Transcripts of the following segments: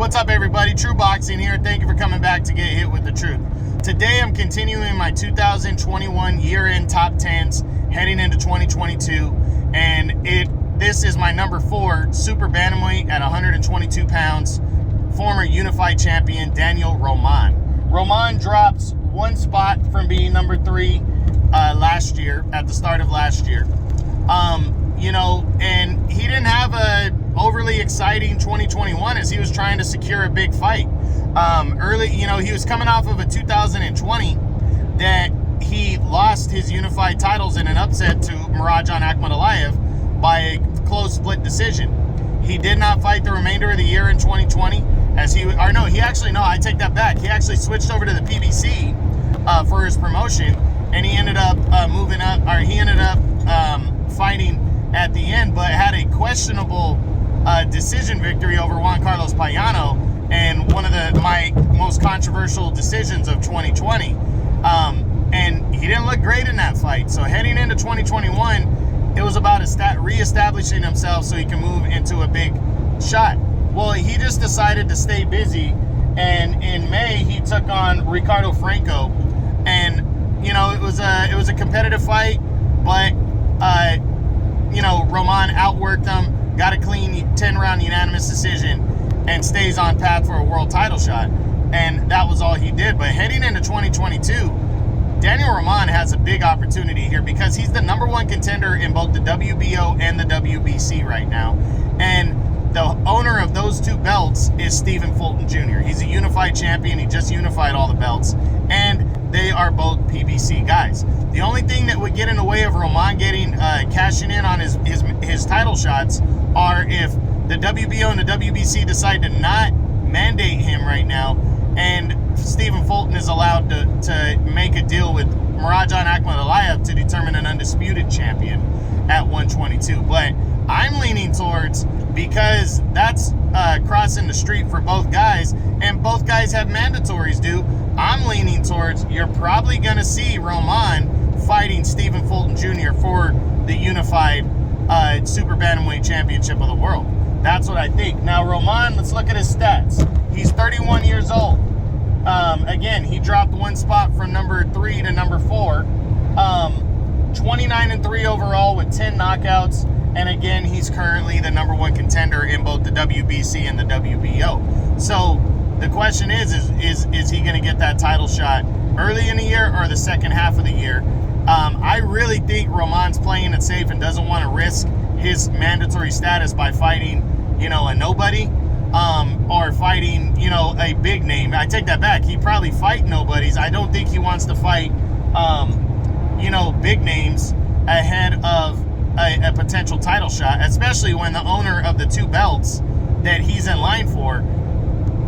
what's up everybody? True Boxing here. Thank you for coming back to get hit with the truth. Today I'm continuing my 2021 year-end top 10s heading into 2022, and this is my number 4 Super Bantamweight at 122 pounds, former unified champion Daniel Roman. Roman dropped one spot from being number 3 last year, at the start of last year. And he didn't have a overly exciting 2021 as he was trying to secure a big fight. He was coming off of a 2020 that he lost his unified titles in an upset to Murajan Akhmadaliev by a close split decision. He did not fight the remainder of the year in 2020 I take that back. He actually switched over to the PBC for his promotion, and he ended up fighting at the end, but had a questionable decision victory over Juan Carlos Payano, and one of my most controversial decisions of 2020. And he didn't look great in that fight. So heading into 2021, it was about reestablishing himself so he can move into a big shot. Well, he just decided to stay busy, and in May he took on Ricardo Franco, and it was a competitive fight, but Roman outworked him, got a clean 10-round unanimous decision, and stays on path for a world title shot. And that was all he did. But heading into 2022, Daniel Roman has a big opportunity here because he's the number 1 contender in both the WBO and the WBC right now. And the owner of those 2 belts is Stephen Fulton Jr. He's a unified champion. He just unified all the belts. And they are both PBC guys. The only thing that would get in the way of Roman cashing in on his title shots are if the WBO and the WBC decide to not mandate him right now, and Stephen Fulton is allowed to make a deal with Murajan Akhmadaliev to determine an undisputed champion at 122. But I'm leaning towards, because that's crossing the street for both guys, and both guys have mandatories due, I'm leaning towards you're probably going to see Roman fighting Stephen Fulton Jr. for the unified Super Bantamweight Championship of the world. That's what I think. Now, Roman, let's look at his stats. He's 31 years old. Again, he dropped one spot from number 3 to number 4. 29-3 overall with 10 knockouts. And again, he's currently the number 1 contender in both the WBC and the WBO. So the question is he going to get that title shot early in the year or the second half of the year? I really think Roman's playing it safe and doesn't want to risk his mandatory status by fighting, a nobody, or fighting, a big name. I take that back. He'd probably fight nobodies. I don't think he wants to fight, big names ahead of a potential title shot, especially when the owner of the 2 belts that he's in line for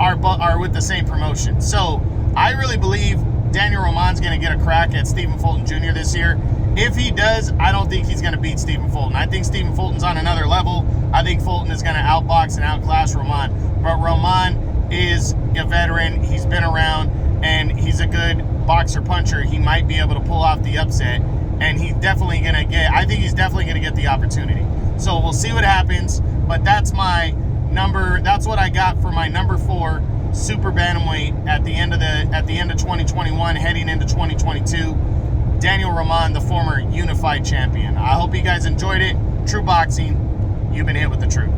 are with the same promotion. So I really believe Daniel Roman's going to get a crack at Stephen Fulton Jr. this year. If he does, I don't think he's going to beat Stephen Fulton. I think Stephen Fulton's on another level. I think Fulton is going to outbox and outclass Roman. But Roman is a veteran. He's been around, and he's a good boxer-puncher. He might be able to pull off the upset, and he's definitely going to I think he's definitely going to get the opportunity. So we'll see what happens, but that's what I got for my number 4 Super Bantamweight at the end of 2021, heading into 2022. Daniel Roman, the former unified champion. I hope you guys enjoyed it. True Boxing, you've been hit with the truth.